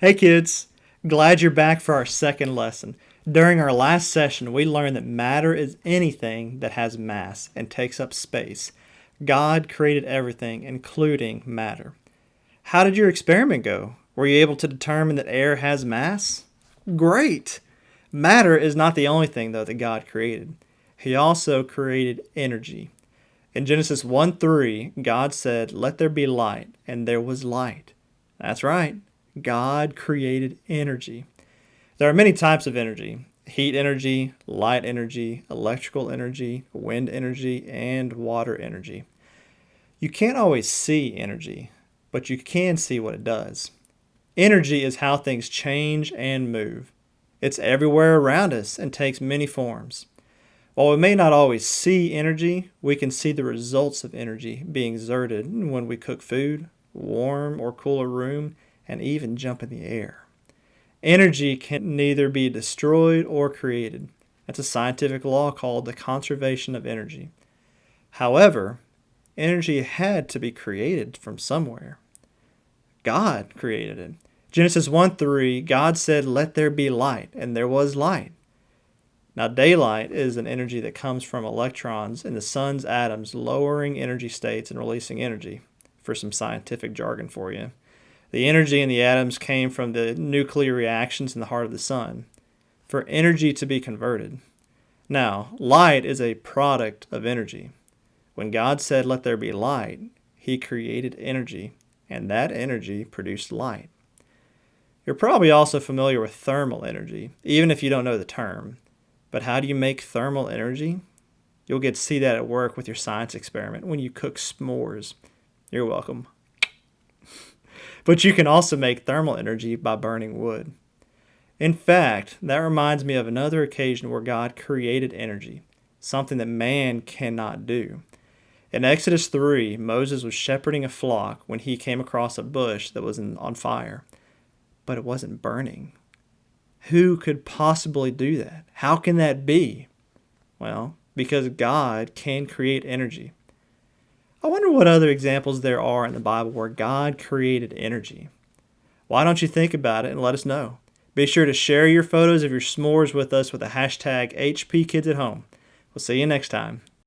Hey kids, glad you're back for our second lesson. During our last session, we learned that matter is anything that has mass and takes up space. God created everything, including matter. How did your experiment go? Were you able to determine that air has mass? Great! Matter is not the only thing, though, that God created. He also created energy. In Genesis 1:3, God said, "Let there be light," and there was light. That's right. God created energy. There are many types of energy: heat energy, light energy, electrical energy, wind energy, and water energy. You can't always see energy, but you can see what it does. Energy is how things change and move. It's everywhere around us and takes many forms. While we may not always see energy, we can see the results of energy being exerted when we cook food, warm or cool a room, and even jump in the air. Energy can neither be destroyed or created. That's a scientific law called the conservation of energy. However, energy had to be created from somewhere. God created it. Genesis 1:3, God said, "Let there be light," and there was light. Now, daylight is an energy that comes from electrons in the sun's atoms lowering energy states and releasing energy. For some scientific jargon for you, the energy in the atoms came from the nuclear reactions in the heart of the sun for energy to be converted. Now, light is a product of energy. When God said, "Let there be light," He created energy, and that energy produced light. You're probably also familiar with thermal energy, even if you don't know the term. But how do you make thermal energy? You'll get to see that at work with your science experiment when you cook s'mores. You're welcome. But you can also make thermal energy by burning wood. In fact, that reminds me of another occasion where God created energy, something that man cannot do. In Exodus 3, Moses was shepherding a flock when he came across a bush that was on fire, but it wasn't burning. Who could possibly do that? How can that be? Well, because God can create energy. I wonder what other examples there are in the Bible where God created energy. Why don't you think about it and let us know? Be sure to share your photos of your s'mores with us with the hashtag HPKidsAtHome. We'll see you next time.